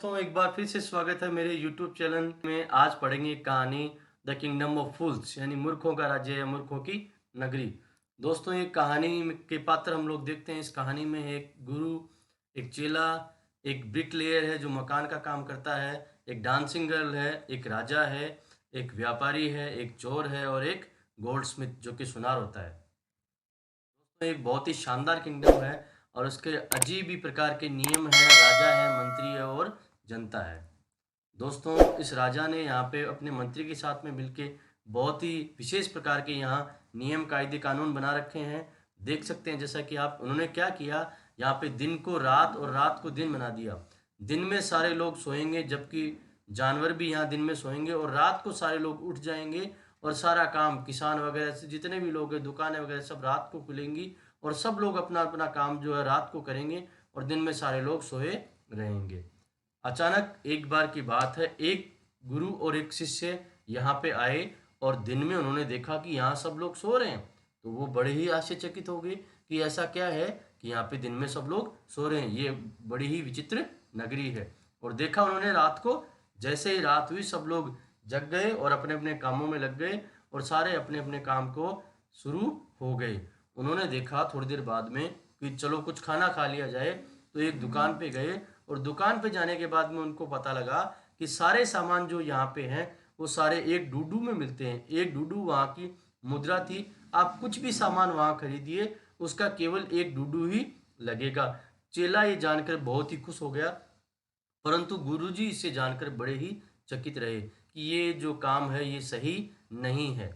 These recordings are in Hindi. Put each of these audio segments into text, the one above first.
दोस्तों, एक बार फिर से स्वागत है मेरे YouTube चैनल में। आज पढ़ेंगे एक कहानी द किंगडम ऑफ फूल्स, यानी मूर्खों का राज्य या मूर्खों की नगरी। दोस्तों, एक कहानी के पात्र हम लोग देखते हैं। इस कहानी में एक गुरु, एक चेला, एक ब्रिकलेयर है जो मकान का काम करता है, एक डांसिंग गर्ल है, एक राजा है, एक व्यापारी है, एक चोर है और एक गोल्ड स्मिथ जो कि सुनार होता है। एक बहुत ही शानदार किंगडम है और उसके अजीब ही प्रकार के नियम हैं। राजा है, मंत्री है और जनता है। दोस्तों, इस राजा ने यहाँ पे अपने मंत्री के साथ में मिलके बहुत ही विशेष प्रकार के यहाँ नियम कायदे कानून बना रखे हैं। देख सकते हैं जैसा कि आप उन्होंने क्या किया, यहाँ पे दिन को रात और रात को दिन बना दिया। दिन में सारे लोग सोएंगे जबकि जानवर भी यहाँ दिन में सोएंगे, और रात को सारे लोग उठ जाएंगे और सारा काम किसान वगैरह से जितने भी लोग हैं, दुकानें वगैरह सब रात को खुलेंगी और सब लोग अपना अपना काम जो है रात को करेंगे और दिन में सारे लोग सोए रहेंगे। अचानक एक बार की बात है, एक गुरु और एक शिष्य यहाँ पे आए और दिन में उन्होंने देखा कि यहाँ सब लोग सो रहे हैं। तो वो बड़े ही आश्चर्यचकित हो गए कि ऐसा क्या है कि यहाँ पे दिन में सब लोग सो रहे हैं, ये बड़ी ही विचित्र नगरी है। और देखा उन्होंने रात को, जैसे ही रात हुई सब लोग जग गए और अपने अपने कामों में लग गए और सारे अपने अपने काम को शुरू हो गए। उन्होंने देखा थोड़ी देर बाद में कि चलो कुछ खाना खा लिया जाए, तो एक दुकान पे गए और दुकान पे जाने के बाद में उनको पता लगा कि सारे सामान जो यहाँ पे हैं वो सारे एक डूडू में मिलते हैं। एक डूडू वहाँ की मुद्रा थी। आप कुछ भी सामान वहाँ खरीदिए, उसका केवल एक डूडू ही लगेगा। चेला ये जानकर बहुत ही खुश हो गया, परंतु गुरुजी इसे जानकर बड़े ही चकित रहे कि ये जो काम है ये सही नहीं है।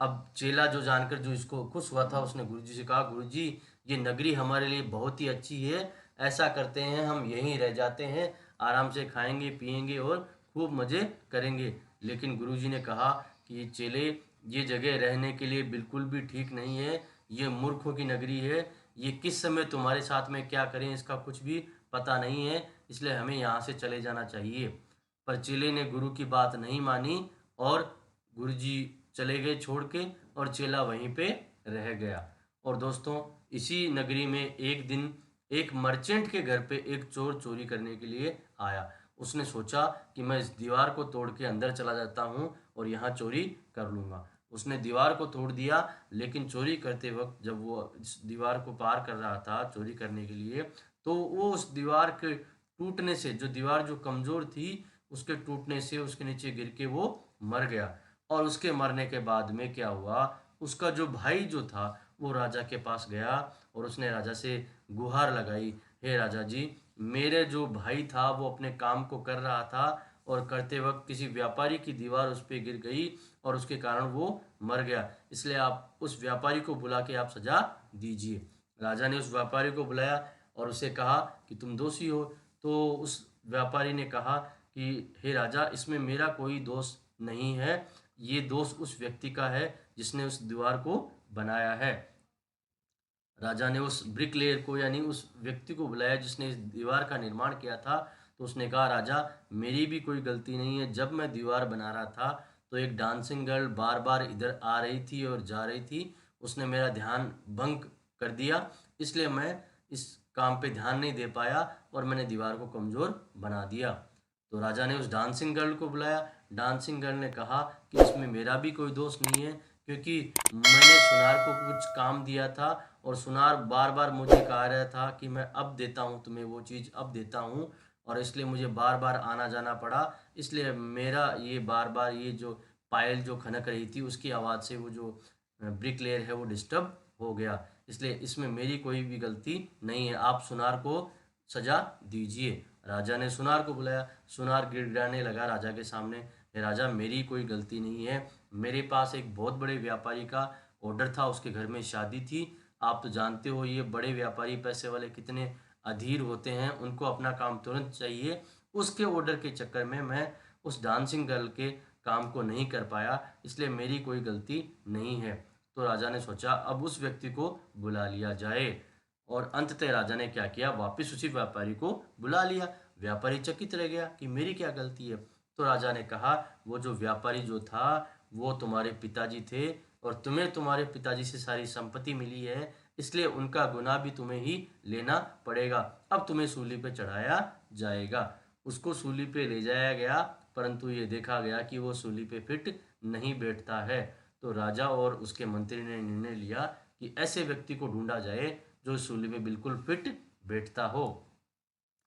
अब चेला जो जानकर जो इसको खुश हुआ था, उसने गुरुजी से कहा, गुरुजी ये नगरी हमारे लिए बहुत ही अच्छी है। ऐसा करते हैं हम यहीं रह जाते हैं, आराम से खाएंगे पिएंगे और खूब मज़े करेंगे। लेकिन गुरुजी ने कहा कि चेले, ये जगह रहने के लिए बिल्कुल भी ठीक नहीं है। ये मूर्खों की नगरी है। ये किस समय तुम्हारे साथ में क्या करें इसका कुछ भी पता नहीं है, इसलिए हमें यहाँ से चले जाना चाहिए। पर चेले ने गुरु की बात नहीं मानी और गुरुजी चले गए छोड़ के, और चेला वहीं पे रह गया। और दोस्तों, इसी नगरी में एक दिन एक मर्चेंट के घर पे एक चोर चोरी करने के लिए आया। उसने सोचा कि मैं इस दीवार को तोड़ के अंदर चला जाता हूँ और यहाँ चोरी कर लूँगा। उसने दीवार को तोड़ दिया, लेकिन चोरी करते वक्त जब वो इस दीवार को पार कर रहा था चोरी करने के लिए, तो वो उस दीवार के टूटने से, जो दीवार जो कमज़ोर थी, उसके टूटने से उसके नीचे गिर के वो मर गया। और उसके मरने के बाद में क्या हुआ, उसका जो भाई जो था वो राजा के पास गया और उसने राजा से गुहार लगाई, हे राजा जी, मेरे जो भाई था वो अपने काम को कर रहा था और करते वक्त किसी व्यापारी की दीवार उस पर गिर गई और उसके कारण वो मर गया, इसलिए आप उस व्यापारी को बुला के आप सजा दीजिए। राजा ने उस व्यापारी को बुलाया और उसे कहा कि तुम दोषी हो। तो उस व्यापारी ने कहा कि हे राजा, इसमें मेरा कोई दोष नहीं है, ये दोष उस व्यक्ति का है जिसने उस दीवार को बनाया है। राजा ने उस ब्रिकलेयर को, यानी उस व्यक्ति को बुलाया जिसने इस दीवार का निर्माण किया था। तो उसने कहा, राजा, मेरी भी कोई गलती नहीं है। जब मैं दीवार बना रहा था तो एक डांसिंग गर्ल बार बार इधर आ रही थी और जा रही थी, उसने मेरा ध्यान भंग कर दिया, इसलिए मैं इस काम पे ध्यान नहीं दे पाया और मैंने दीवार को कमज़ोर बना दिया। तो राजा ने उस डांसिंग गर्ल को बुलाया। डांसिंग गर्ल ने कहा कि इसमें मेरा भी कोई दोष नहीं है, क्योंकि मैंने सुनार को कुछ काम दिया था और सुनार बार बार मुझे कह रहा था कि मैं अब देता हूँ तुम्हें वो चीज़, अब देता हूँ, और इसलिए मुझे बार बार आना जाना पड़ा। इसलिए मेरा ये बार बार ये जो पायल जो खनक रही थी उसकी आवाज़ से वो जो ब्रिक लेयर है वो डिस्टर्ब हो गया, इसलिए इसमें मेरी कोई भी गलती नहीं है, आप सुनार को सजा दीजिए। राजा ने सुनार को बुलाया। सुनार गिड़गिड़ाने लगा राजा के सामने, "हे राजा, मेरी कोई गलती नहीं है। मेरे पास एक बहुत बड़े व्यापारी का ऑर्डर था, उसके घर में शादी थी। आप तो जानते हो ये बड़े व्यापारी पैसे वाले कितने अधीर होते हैं, उनको अपना काम तुरंत चाहिए। उसके ऑर्डर के चक्कर में मैं उस डांसिंग गर्ल के काम को नहीं कर पाया, इसलिए मेरी कोई गलती नहीं है।" तो राजा ने सोचा अब उस व्यक्ति को बुला लिया जाए, और अंततः राजा ने क्या किया, वापस उसी व्यापारी को बुला लिया। व्यापारी चकित रह गया कि मेरी क्या गलती है। तो राजा ने कहा, वो जो व्यापारी जो था वो तुम्हारे पिताजी थे और तुम्हें तुम्हारे पिताजी से सारी संपत्ति मिली है, इसलिए उनका गुनाह भी तुम्हें ही लेना पड़ेगा। अब तुम्हें सूली पे चढ़ाया जाएगा। उसको सूली पे ले जाया गया, परंतु ये देखा गया कि वो सूली पे फिट नहीं बैठता है। तो राजा और उसके मंत्री ने निर्णय लिया कि ऐसे व्यक्ति को ढूंढा जाए जो सूली पे बिल्कुल फिट बैठता हो।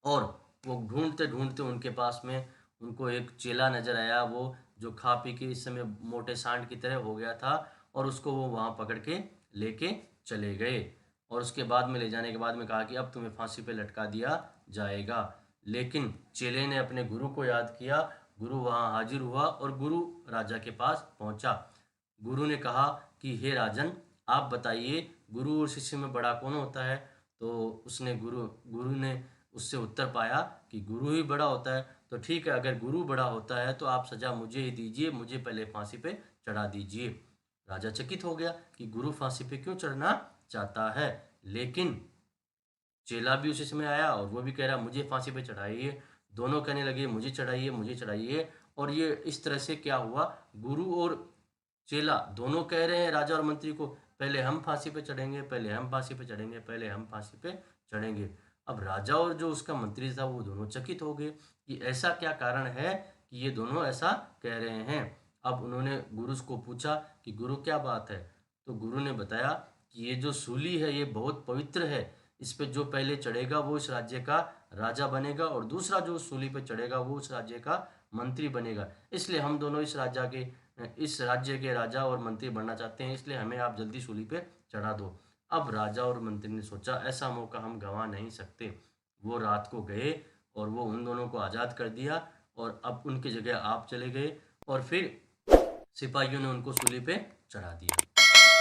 और वो ढूंढते ढूंढते उनके पास में उनको एक चेला नजर आया, वो जो खा पी के इस समय मोटे सांड की तरह हो गया था, और उसको वो वहां पकड़ के लेके चले गए। और उसके बाद में ले जाने के बाद में कहा कि अब तुम्हें फांसी पे लटका दिया जाएगा। लेकिन चेले ने अपने गुरु को याद किया। गुरु वहां हाजिर हुआ और गुरु राजा के पास पहुंचा। गुरु ने कहा कि हे राजन, आप बताइए गुरु और शिष्य में बड़ा कौन होता है। तो उसने गुरु गुरु ने उससे उत्तर पाया कि गुरु ही बड़ा होता है। तो ठीक है, अगर गुरु बड़ा होता है तो आप सजा मुझे ही दीजिए, मुझे पहले फांसी पे चढ़ा दीजिए। राजा चकित हो गया कि गुरु फांसी पे क्यों चढ़ना चाहता है। लेकिन चेला भी उसी समय आया और वो भी कह रहा मुझे फांसी पे चढ़ाइए। दोनों कहने लगे मुझे चढ़ाइए, मुझे चढ़ाइए। और ये इस तरह से क्या हुआ, गुरु और चेला दोनों कह रहे हैं राजा और मंत्री को, पहले हम फांसी पे चढ़ेंगे, पहले हम फांसी पे चढ़ेंगे, पहले हम फांसी पे चढ़ेंगे। अब राजा और जो उसका मंत्री था वो दोनों चकित हो गए कि ऐसा क्या कारण है कि ये दोनों ऐसा कह रहे हैं। अब उन्होंने गुरु को पूछा कि गुरु क्या बात है। तो गुरु ने बताया कि ये जो सूली है ये बहुत पवित्र है, इस पे जो पहले चढ़ेगा वो इस राज्य का राजा बनेगा, और दूसरा जो सूली पे चढ़ेगा वो उस राज्य का मंत्री बनेगा। इसलिए हम दोनों इस राज्य के राजा और मंत्री बनना चाहते हैं, इसलिए हमें आप जल्दी सूली पे चढ़ा दो। अब राजा और मंत्री ने सोचा ऐसा मौका हम गंवा नहीं सकते। वो रात को गए और वो उन दोनों को आज़ाद कर दिया, और अब उनकी जगह आप चले गए, और फिर सिपाहियों ने उनको सूली पे चढ़ा दिया।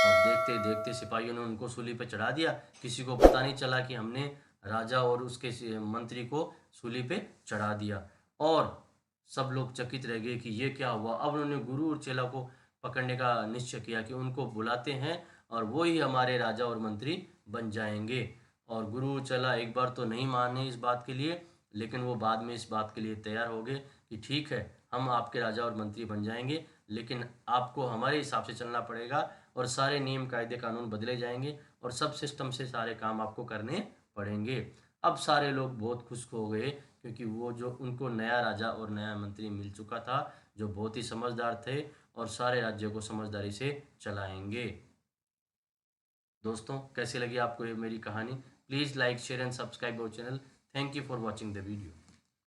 और देखते देखते सिपाहियों ने उनको सूली पे चढ़ा दिया। किसी को पता नहीं चला कि हमने राजा और उसके मंत्री को सूली पे चढ़ा दिया। और सब लोग चकित रह गए कि ये क्या हुआ। अब उन्होंने गुरु और चेला को पकड़ने का निश्चय किया कि उनको बुलाते हैं और वो ही हमारे राजा और मंत्री बन जाएंगे। और गुरु चेला एक बार तो नहीं माने इस बात के लिए, लेकिन वो बाद में इस बात के लिए तैयार हो गए कि ठीक है, हम आपके राजा और मंत्री बन जाएंगे, लेकिन आपको हमारे हिसाब से चलना पड़ेगा, और सारे नियम कायदे कानून बदले जाएंगे, और सब सिस्टम से सारे काम आपको करने पड़ेंगे। अब सारे लोग बहुत खुश हो गए, क्योंकि वो जो उनको नया राजा और नया मंत्री मिल चुका था, जो बहुत ही समझदार थे और सारे राज्यों को समझदारी से चलाएंगे। दोस्तों, कैसी लगी आपको ये मेरी कहानी? Please like, share and subscribe our channel. Thank you for watching the video.